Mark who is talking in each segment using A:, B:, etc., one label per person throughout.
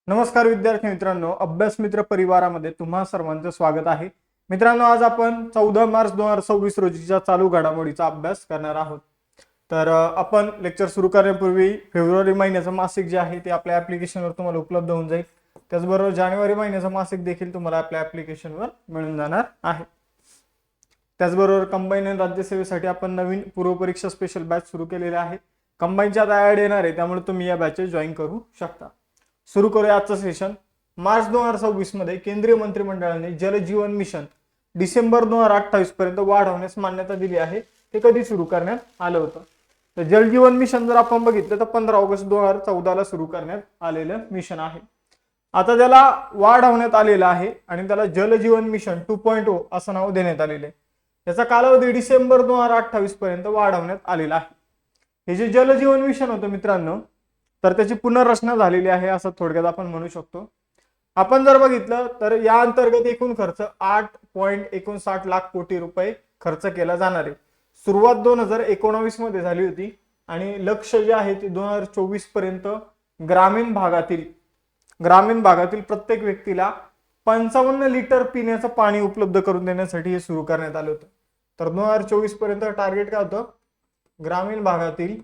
A: नमस्कार विद्यार्थी मित्रांनो, अभ्यास मित्र परिवारामध्ये तुम्हा सर्वांचं स्वागत आहे. मित्रांनो, आज आपण 14 मार्च 2026 रोजीच्या चालू घडामोडीचा अभ्यास करणार आहोत. तर आपण लेक्चर सुरू करण्यापूर्वी फेब्रुवारी महिन्याचं मासिक जे आहे ते आपल्या ऍप्लिकेशनवर तुम्हाला उपलब्ध होऊन जाईल. त्याचबरोबर जानेवारी महिन्याचं मासिक देखील तुम्हाला आपल्या ऍप्लिकेशनवर मिळून जाणार आहे. त्याचबरोबर कंबाईन राज्यसेवेसाठी आपण नवीन पूर्वपरीक्षा स्पेशल बॅच सुरू केलेले आहे. कंबाईनच्या आता ऍड येणार आहे, त्यामुळे तुम्ही या बॅचेस जॉईन करू शकता. सुरू करूया आजचं सेशन. मार्च 2026 मध्ये केंद्रीय मंत्रिमंडळाने जल जीवन मिशन डिसेंबर 2028 पर्यंत वाढवण्यास मान्यता दिली आहे. ते कधी सुरू करण्यात आलं होतं? तर जल जीवन मिशन जर आपण बघितलं तर 15 ऑगस्ट 2014 ला सुरू करण्यात आलेलं मिशन आहे. आता त्याला वाढवण्यात आलेलं आहे आणि त्याला जल जीवन मिशन 2.0 असं नाव देण्यात आलेलं आहे. याचा कालावधी डिसेंबर 2028 पर्यंत वाढवण्यात आलेला आहे. हे जे जल जीवन मिशन होतं मित्रांनो, तर त्याची पुनर्रचना झालेली आहे असं थोडक्यात आपण म्हणू शकतो. आपण जर बघितलं तर या अंतर्गत एकूण खर्च 8.59 लाख कोटी रुपये खर्च केला जाणार आहे. सुरुवात 2019 मध्ये झाली होती आणि लक्ष्य जे आहे ते 2024 पर्यंत ग्रामीण भागातील प्रत्येक व्यक्तीला 55 लिटर पिण्याचं पाणी उपलब्ध करून देण्यासाठी हे सुरू करण्यात आलं होतं. तर 2024 पर्यंत टार्गेट काय होतं? ग्रामीण भागातील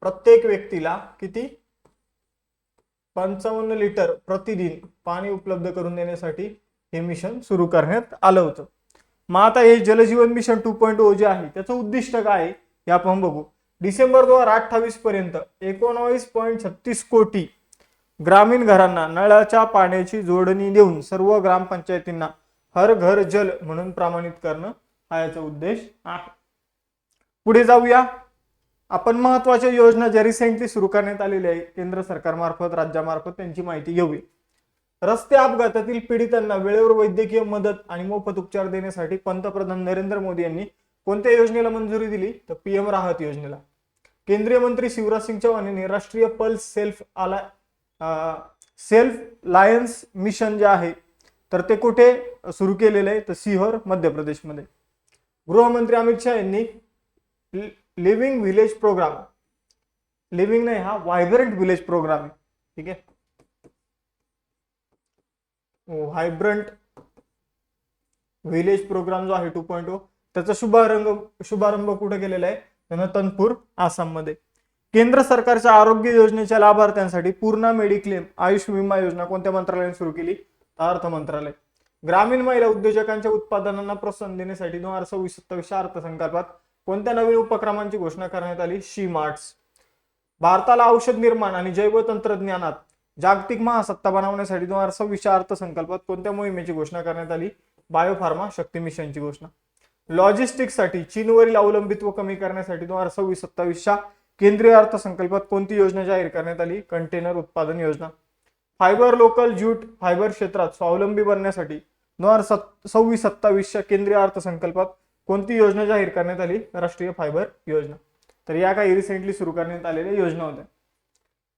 A: प्रत्येक व्यक्तीला किती? 55 लिटर प्रतिदिन पाणी उपलब्ध करून देण्यासाठी हे मिशन सुरू करण्यात आलं होतं. मग आता हे जलजीवन मिशन 2.0 जे आहे त्याचं उद्दिष्ट काय आहे हे आपण बघू. डिसेंबर 2028 पर्यंत 19.36 कोटी ग्रामीण घरांना नळाच्या पाण्याची जोडणी देऊन सर्व ग्रामपंचायतींना हर घर जल म्हणून प्रमाणित करणं हा याचा उद्देश आहे. पुढे जाऊया. आपण महत्वाच्या योजना ज्या रिसेंटली सुरू करण्यात आलेल्या आहे केंद्र सरकारमार्फत, राज्यामार्फत, त्यांची माहिती घेऊया. रस्ते अपघातातील पीडितांना वेळेवर वैद्यकीय मदत आणि मोफत उपचार देण्यासाठी पंतप्रधान नरेंद्र मोदी यांनी कोणत्या योजनेला मंजुरी दिली? तर पीएम राहत योजनेला. केंद्रीय मंत्री शिवराज सिंग चौहान यांनी राष्ट्रीय पल्स सेल्फ लायन्स मिशन जे आहे तर ते कुठे सुरू केलेलं आहे? तर सिहोर मध्य प्रदेशमध्ये. गृहमंत्री अमित शाह यांनी लिव्हिंग विलेज प्रोग्राम, लिव्हिंग नाही, हा व्हायब्रंट विलेज प्रोग्राम आहे. ठीक आहे, व्हायब्रंट विलेज प्रोग्राम जो आहे 2.0 त्याचा शुभारंभ कुठे केलेला आहे? तनपूर, आसाम मध्ये. केंद्र सरकारच्या आरोग्य योजनेच्या लाभार्थ्यांसाठी पूर्ण मेडिक्लेम आयुष विमा योजना कोणत्या मंत्रालयाने सुरू केली? अर्थ मंत्रालय. ग्रामीण महिला उद्योजकांच्या उत्पादनांना प्रोत्साहन देण्यासाठी 2026-27 अर्थसंकल्पात कोणत्या नवीन उपक्रमांची घोषणा करण्यात आली? शी मार्ट्स. भारताला औषध निर्माण आणि जैव तंत्रज्ञानात जागतिक महासत्ता बनवण्यासाठी 2026 अर्थसंकल्पात कोणत्या मोहिमेची घोषणा करण्यात आली? बायोफार्मा शक्ती मिशनची घोषणा. लॉजिस्टिक्ससाठी चीनवरील अवलंबित्व कमी करण्यासाठी 2026-27 केंद्रीय अर्थसंकल्पात कोणती योजना जाहीर करण्यात आली? कंटेनर उत्पादन योजना. फायबर लोकल ज्यूट फायबर क्षेत्रात स्वावलंबी बनण्यासाठी 2026-27 केंद्रीय अर्थसंकल्पात कोणती योजना जाहीर करण्यात आली? राष्ट्रीय फायबर योजना. तर या काही रिसेंटली सुरू करण्यात आलेल्या योजना होत्या.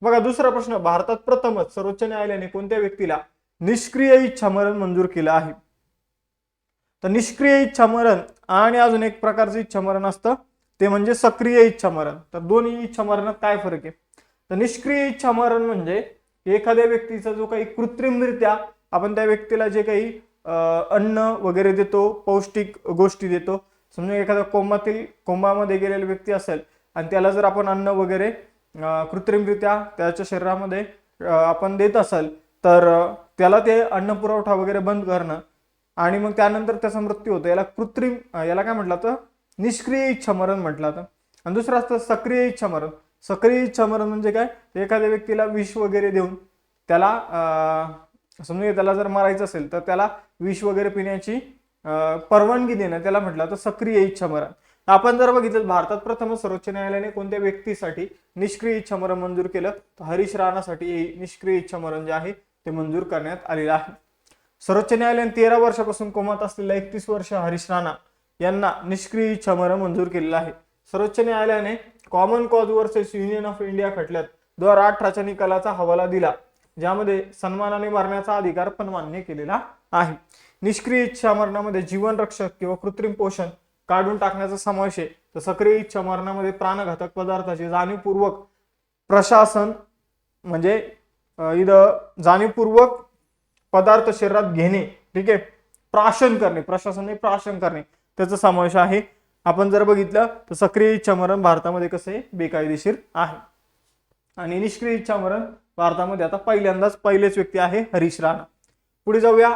A: बघा, दुसरा प्रश्न. भारतात प्रथमच सर्वोच्च न्यायालयाने कोणत्या व्यक्तीला निष्क्रिय इच्छामरण मंजूर केलं आहे? तर निष्क्रिय इच्छामरण आणि अजून एक प्रकारचं इच्छामरण असतं ते म्हणजे सक्रिय इच्छामरण. तर दोन्ही इच्छामरणात काय फरक आहे? तर निष्क्रिय इच्छामरण म्हणजे एखाद्या व्यक्तीचा जो काही कृत्रिमरित्या आपण त्या व्यक्तीला जे काही अन्न वगैरे देतो, पौष्टिक गोष्टी देतो. समजा एखाद्या कोमामध्ये गेलेला व्यक्ती असेल आणि त्याला जर आपण अन्न वगैरे कृत्रिमरित्या त्याच्या शरीरामध्ये आपण देत असेल तर त्याला ते अन्न पुरवठा वगैरे बंद करणं आणि मग त्यानंतर त्याचा मृत्यू होतो, याला काय म्हटलं तर निष्क्रिय इच्छामरण म्हटलं जातं. आणि दुसरं असतं सक्रिय इच्छामरण. सक्रिय इच्छामरण म्हणजे काय? एखाद्या व्यक्तीला विष वगैरे देऊन त्याला समजा त्याला जर मारायचं असेल तर त्याला विष वगैरे पिण्याची परवानगी देणं त्याला म्हटलं तर सक्रिय इच्छामरण. आपण जर बघितलं भारतात प्रथमच सर्वोच्च न्यायालयाने कोणत्या व्यक्तीसाठी निष्क्रिय इच्छामरण मंजूर केलं? तर हरीश राणासाठी निष्क्रिय इच्छामरण जे आहे ते मंजूर करण्यात आलेलं आहे. सर्वोच्च न्यायालयाने 13 वर्षापासून कोमात असलेल्या 31 वर्ष हरीश राणा यांना निष्क्रिय इच्छामरण मंजूर केलेलं आहे. सर्वोच्च न्यायालयाने common cause versus union of India खटल्यात 2018च्या निकालाचा हवाला दिला, ज्यामध्ये सन्मानाने मरण्याचा अधिकार पण मान्य केलेला आहे. निष्क्रिय इच्छामरणामध्ये जीवन रक्षक किंवा कृत्रिम पोषण काढून टाकण्याचा समावेश आहे. तर सक्रिय इच्छामरणामध्ये प्राणघातक पदार्थाचे जाणीवपूर्वक प्रशासन म्हणजे इथं जाणीवपूर्वक पदार्थ शरीरात घेणे, ठीक आहे, प्राशन करणे, प्रशासनाने प्राशन करणे, त्याचा समावेश आहे. आपण जर बघितलं तर सक्रिय इच्छामरण भारतामध्ये कसं आहे, बेकायदेशीर आहे. आणि निष्क्रिय इच्छामरण भारतामध्ये आता पहिलेच व्यक्ती आहे हरीश राणा. पुढे जाऊया.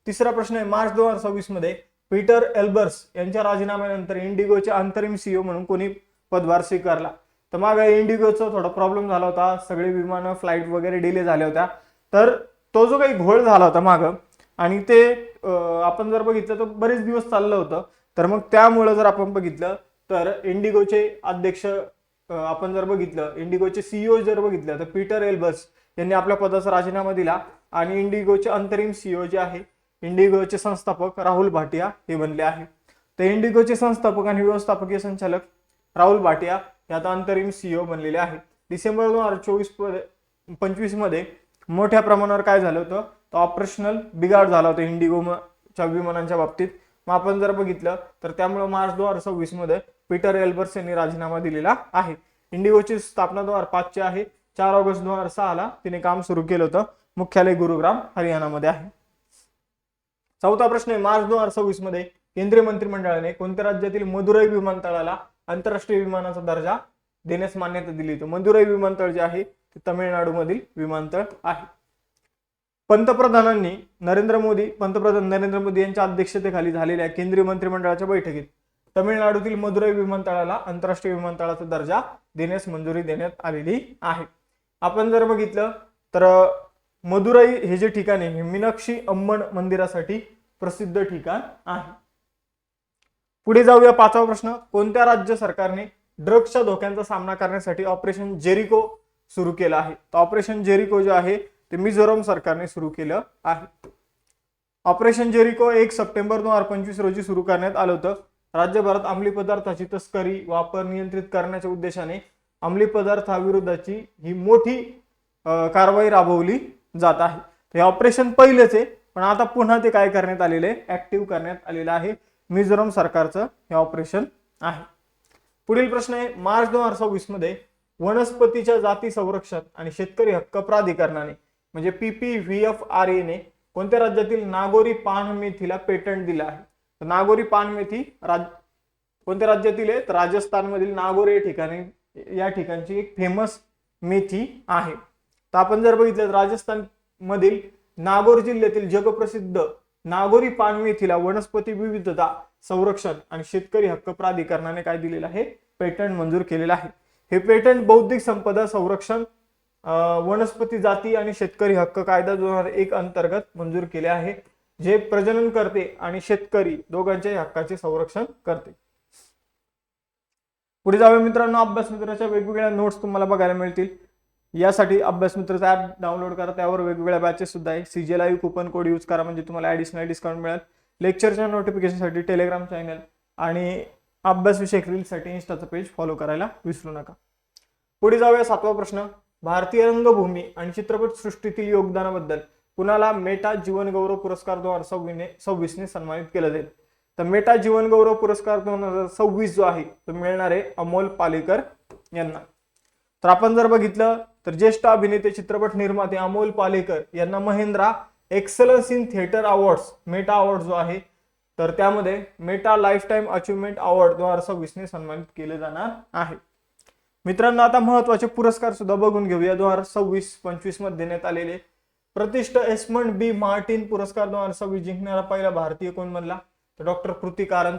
A: तिसरा प्रश्न आहे, मार्च 2026 मध्ये पीटर एल्बर्स यांच्या राजीनाम्यानंतर इंडिगोचे अंतरिम सीईओ म्हणून कोणी पदभार स्वीकारला? तर मागे इंडिगोचा थोडा प्रॉब्लेम झाला होता, सगळे विमानं फ्लाईट वगैरे डिले झाल्या होत्या, तर तो जो काही घोळ झाला होता मागं, आणि ते आपण जर बघितलं तर बरेच दिवस चाललं होतं, तर मग त्यामुळे जर आपण बघितलं तर इंडिगोचे अध्यक्ष आपण जर बघितलं, इंडिगोचे सीईओ जर बघितलं तर पीटर एल्बर्स यांनी आपल्या पदाचा राजीनामा दिला आणि इंडिगोचे अंतरिम सीईओ जे आहे, इंडिगोचे संस्थापक राहुल भाटिया हे बनले आहे. तर इंडिगोचे संस्थापक आणि व्यवस्थापकीय संचालक राहुल भाटिया हे आता अंतरिम सीईओ बनलेले आहेत. डिसेंबर 2024-25 मध्ये मोठ्या प्रमाणावर काय झालं होतं, तर ऑपरेशनल बिघाड झाला होता इंडिगोच्या विमानांच्या बाबतीत. मग आपण जर बघितलं तर त्यामुळे मार्च 2026 मध्ये पीटर एल्बर्स यांनी राजीनामा दिलेला आहे. इंडिगोची स्थापना 2005 ची आहे. 4 ऑगस्ट 2006 ला तिने काम सुरू केलं होतं. मुख्यालय गुरुग्राम हरियाणामध्ये आहे. चौथा प्रश्न आहे, मार्च 2026 मध्ये केंद्रीय मंत्रिमंडळाने कोणत्या राज्यातील मदुराई विमानतळाला आंतरराष्ट्रीय विमानाचा दर्जा देण्यास मान्यता दिली? तर मदुराई विमानतळ जे आहे ते तामिळनाडू मधील विमानतळ आहे. पंतप्रधान नरेंद्र मोदी यांच्या अध्यक्षतेखाली झालेल्या केंद्रीय मंत्रिमंडळाच्या बैठकीत तामिळनाडूतील मदुराई विमानतळाला आंतरराष्ट्रीय विमानतळाचा दर्जा देण्यास मंजुरी देण्यात आलेली आहे. आपण जर बघितलं तर मदुराई हे जे ठिकाण आहे हे मीनाक्षी अम्मन मंदिरासाठी प्रसिद्ध ठिकाण आहे. पुढे जाऊया. पाचवा प्रश्न, कोणत्या राज्य सरकारने ड्रग्सच्या धोक्यांचा सामना करण्यासाठी ऑपरेशन जेरिको सुरू केलं आहे? तर ऑपरेशन जेरिको जे आहे ते मिझोरम सरकारने सुरू केलं आहे. ऑपरेशन जेरिको 1 सप्टेंबर 2025 रोजी सुरू करण्यात आलं होतं. राज्यभरात अंमली पदार्थाची तस्करी वापर नियंत्रित करण्याच्या उद्देशाने अंमली पदार्थाविरुद्धची ही मोठी कारवाई राबवली जात आहे. हे ऑपरेशन पहिलेच आहे, पण आता पुन्हा ते काय करण्यात आलेले, ऍक्टिव्ह करण्यात आलेलं आहे. मिझोरम सरकारचं हे ऑपरेशन आहे. पुढील प्रश्न आहे, मार्च 2026 मध्ये वनस्पतीच्या जाती संरक्षण आणि शेतकरी हक्क प्राधिकरणाने म्हणजे PPVFRA ने कोणत्या राज्यातील नागोरी पान मेथीला पेटंट दिलं आहे? तर नागोरी पान मेथी कोणत्या राज्यातील आहे? तर राजस्थान मधील नागोर या ठिकाणची एक फेमस मेथी आहे. तर आपण जर बघितलं तर राजस्थान मधील नागौर जिल्ह्यातील जगप्रसिद्ध नागोरी पान मेथीला वनस्पती विविधता संरक्षण आणि शेतकरी हक्क प्राधिकरणाने काय दिलेलं आहे? पेटंट मंजूर केलेलं आहे. हे पेटंट बौद्धिक संपदा संरक्षण, वनस्पती जाती आणि शेतकरी हक्क कायदा 2001 अंतर्गत मंजूर केले आहे, जे प्रजनन करते आणि शेतकरी दोघांच्याही हक्काचे संरक्षण करते. पुढे जाऊया मित्रांनो. अभ्यास मित्राच्या वेगवेगळ्या नोट्स तुम्हाला बघायला मिळतील. यासाठी अभ्यास मित्राचा ऍप डाउनलोड करा, त्यावर वेगवेगळ्या बॅचेस सुद्धा आहे. CJ live coupon code use करा म्हणजे तुम्हाला ऍडिशनल डिस्काउंट मिळेल. लेक्चरच्या नोटिफिकेशनसाठी टेलिग्राम चॅनल आणि अभ्यास विषयक रीलसाठी इंस्टाचं पेज फॉलो करायला विसरू नका. पुढे जाऊया. 7वा प्रश्न, भारतीय रंगभूमी आणि चित्रपट सृष्टीतील योगदानाबद्दल कुणाला मेटा जीवन गौरव पुरस्कार 2026 ने सन्मानित केलं जाईल? तर मेटा जीवन गौरव पुरस्कार 2026 जो आहे तो मिळणार आहे अमोल पालेकर यांना. तर आपण जर बघितलं तर ज्येष्ठ अभिनेते चित्रपट निर्माते अमोल पालेकर यांना Mahindra excellence in theatre awards Meta award जो आहे तर त्यामध्ये Meta life time achievement award 2026 ने सन्मानित केले जाणार आहे. मित्रांनो, आता महत्वाचे पुरस्कार सुद्धा बघून घेऊया. 2026-25 मध्ये देण्यात आलेले प्रतिष्ठ एस्मंड बी मार्टिन पुरस्कार 2026 जिंकणारा पहिला भारतीय कोण बनला? तर डॉक्टर कृती कारंत.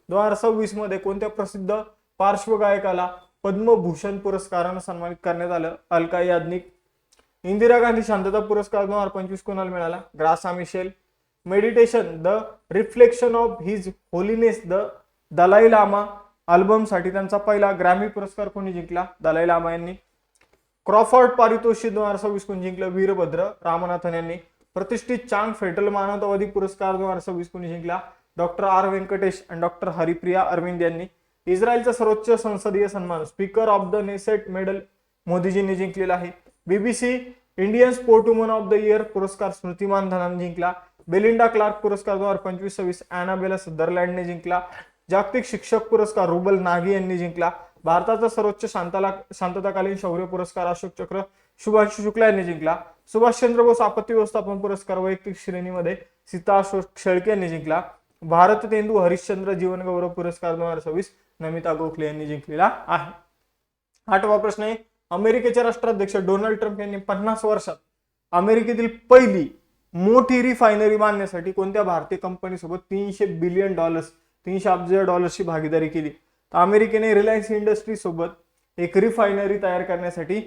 A: 2026 मध्ये कोणत्या प्रसिद्ध पार्श्वगायकाला पद्मभूषण पुरस्काराने सन्मानित करण्यात आलं? अलका याज्ञिक. इंदिरा गांधी शांतता पुरस्कार 2025 कोणाला मिळाला? Graca Machel. Meditation the reflection of his holiness the Dalai Lama album साठी त्यांचा पहिला ग्रॅमी पुरस्कार कोणी जिंकला? दलाई लामा यांनी. क्रॉफर्ड पारितोषिक 2026 कोणी जिंकलं? वीरभद्र रामनाथन यांनी. प्रतिष्ठित चांग फेडरल मानवतावादी पुरस्कार 2026 कोणी जिंकला? डॉक्टर R व्यंकटेश आणि डॉक्टर हरिप्रिया अरविंद यांनी. इस्रायलचा सर्वोच्च संसदीय सन्मान speaker of the Knesset medal मोदीजींनी जिंकलेला आहे. BBC Indian sportswoman of the year पुरस्कार स्मृती मानधनाने जिंकला. बेलिंडा क्लार्क पुरस्कार 2025-26 अॅनाबेला सदरलँडने जिंकला. जागतिक शिक्षक पुरस्कार रुबल नागी यांनी जिंकला. भारताचा सर्वोच्च शांतताकालीन शौर्य पुरस्कार अशोक चक्र शुभांशु शुक्ला यांनी जिंकला. सुभाषचंद्र बोस आपत्ती व्यवस्थापन पुरस्कार वैयक्तिक श्रेणीमध्ये सीता अशोक शेळके यांनी जिंकला. भारत तेंदू हरिश्चंद्र जीवन गौरव पुरस्कार 2026 नमिता गोखले यांनी जिंकलेला आहे. 8वा प्रश्न आहे, अमेरिकेचे राष्ट्राध्यक्ष डोनाल्ड ट्रम्प यांनी 50 वर्षात अमेरिकेतील पहिली मोठी रिफायनरी बांधण्यासाठी कोणत्या भारतीय कंपनीसोबत $300 अब्ज भागीदारी केली? तर अमेरिकेने रिलायन्स इंडस्ट्री सोबत एक रिफायनरी तयार करण्यासाठी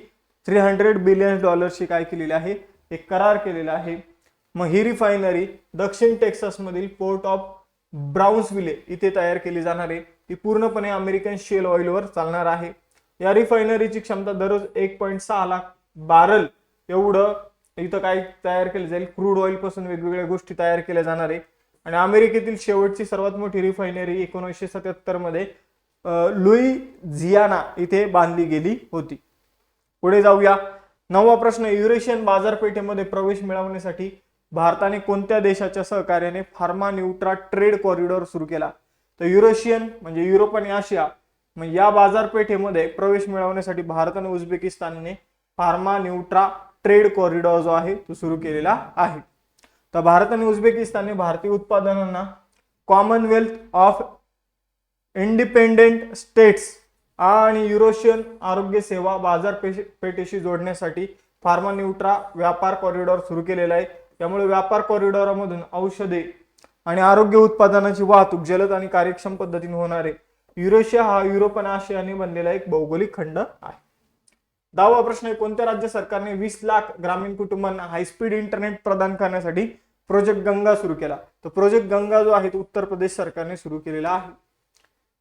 A: $300 बिलियन काय केलेले आहे, एक करार केलेला आहे. मग ही रिफायनरी दक्षिण टेक्सास मधील पोर्ट ऑफ ब्राउन्सविले इथे तयार केली जाणार आहे. ती पूर्णपणे अमेरिकन शेल ऑइलवर चालणार आहे. या रिफायनरीची क्षमता दररोज 1.6 लाख बॅरल एवढं इथं काय तयार केलं जाईल, क्रूड ऑइल पासून वेगवेगळ्या गोष्टी तयार केल्या जाणार आहे. आणि अमेरिकेतील शेवटची सर्वात मोठी रिफायनरी 1977 मध्ये लुईझियाना इथे बांधली गेली होती. पुढे जाऊया. 9वा प्रश्न, युरेशियन बाजारपेठेमध्ये प्रवेश मिळवण्यासाठी भारताने कोणत्या देशाच्या सहकार्याने फार्मा न्यूट्रा ट्रेड कॉरिडॉर सुरू केला? तर युरेशियन म्हणजे युरोप आणि आशिया म्हणजे या बाजारपेठेमध्ये प्रवेश मिळवण्यासाठी भारत आणि उझबेकिस्तानने फार्मा न्यूट्रा ट्रेड कॉरिडॉर जो आहे तो सुरू केलेला आहे. तर भारत आणि उझबेकिस्तानने भारतीय उत्पादनांना कॉमनवेल्थ ऑफ इंडिपेंडेंट स्टेट्स आणि युरोशियन आरोग्य सेवा बाजारपेठेशी जोडण्यासाठी फार्मा न्यूट्रा व्यापार कॉरिडॉर सुरू केलेला आहे. त्यामुळे व्यापार कॉरिडॉरमधून औषधे आणि आरोग्य उत्पादनाची वाहतूक जलद आणि कार्यक्षम पद्धतीने होणार आहे. युरेशिया हा युरोप आणि आशियाने बनलेला एक भौगोलिक खंड आहे. 10वा प्रश्न आहे, कोणत्या राज्य सरकारने 20 लाख ग्रामीण कुटुंबांना हायस्पीड इंटरनेट प्रदान करण्यासाठी प्रोजेक्ट गंगा सुरू केला? तर प्रोजेक्ट गंगा जो आहे तो उत्तर प्रदेश सरकारने सुरू केलेला आहे.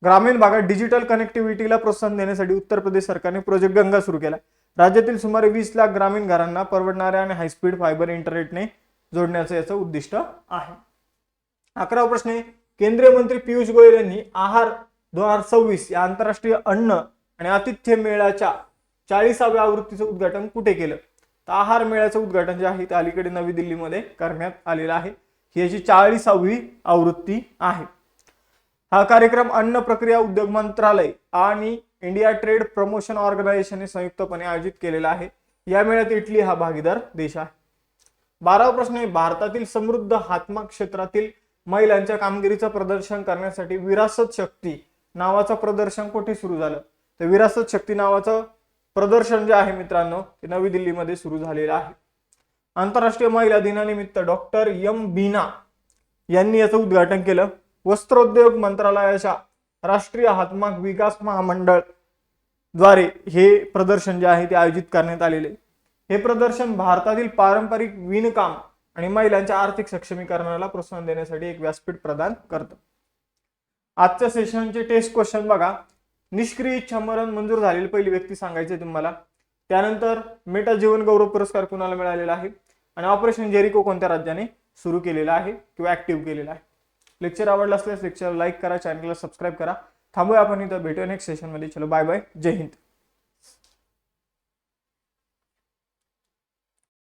A: ग्रामीण भागात डिजिटल कनेक्टिव्हिटीला प्रोत्साहन देण्यासाठी उत्तर प्रदेश सरकारने प्रोजेक्ट गंगा सुरू केला. राज्यातील सुमारे 20 लाख ग्रामीण घरांना परवडणाऱ्या आणि हायस्पीड फायबर इंटरनेटने जोडण्याचं याचं उद्दिष्ट आहे. 11वा प्रश्न आहे, केंद्रीय मंत्री पियुष गोयल यांनी आहार 2026 या आंतरराष्ट्रीय अन्न आणि आतिथ्य मेळ्याच्या 40व्या आवृत्तीचं उद्घाटन कुठे केलं? तर आहार मेळ्याचं उद्घाटन जे आहे ते अलीकडे नवी दिल्लीमध्ये करण्यात आलेलं आहे. ही याची 40वी आवृत्ती आहे. हा कार्यक्रम अन्न प्रक्रिया उद्योग मंत्रालय आणि इंडिया ट्रेड प्रमोशन ऑर्गनायझेशनने संयुक्तपणे आयोजित केलेला आहे. या मेळ्यात इटली हा भागीदार देश आहे. 12वा प्रश्न आहे, भारतातील समृद्ध हातमाग क्षेत्रातील महिलांच्या कामगिरीचं प्रदर्शन करण्यासाठी विरासत शक्ती नावाचं प्रदर्शन कुठे सुरू झालं? तर विरासत शक्ती नावाचं प्रदर्शन जे आहे मित्रांनो ते नवी दिल्लीमध्ये सुरू झालेलं आहे. आंतरराष्ट्रीय महिला दिनानिमित्त डॉक्टर एम बीना यांनी याचं उद्घाटन केलं. वस्त्रोद्योग मंत्रालयाच्या राष्ट्रीय हातमाग विकास महामंडळ द्वारे हे प्रदर्शन जे आहे ते आयोजित करण्यात आलेले. हे प्रदर्शन भारतातील पारंपरिक विणकाम आणि महिलांच्या आर्थिक सक्षमीकरणाला प्रोत्साहन देण्यासाठी एक व्यासपीठ प्रदान करतं. आजच्या सेशनचे टेस्ट क्वेश्चन बघा. निष्क्रिय इच्छामरण मंजूर झालेली पहिली व्यक्ती सांगायची तुम्हाला. त्यानंतर मेटा जीवन गौरव पुरस्कार कुणाला मिळालेला आहे आणि ऑपरेशन जेरिको कोणत्या राज्याने सुरू केलेला आहे किंवा ऍक्टिव्ह केलेला आहे. लेक्चर आवडला असल्यास लेक्चर लाईक करा, चॅनलला सबस्क्राईब करा. थांबूया आपण इथं, भेटूया नेक्स्ट सेशनमध्ये. चलो बाय बाय, जय हिंद.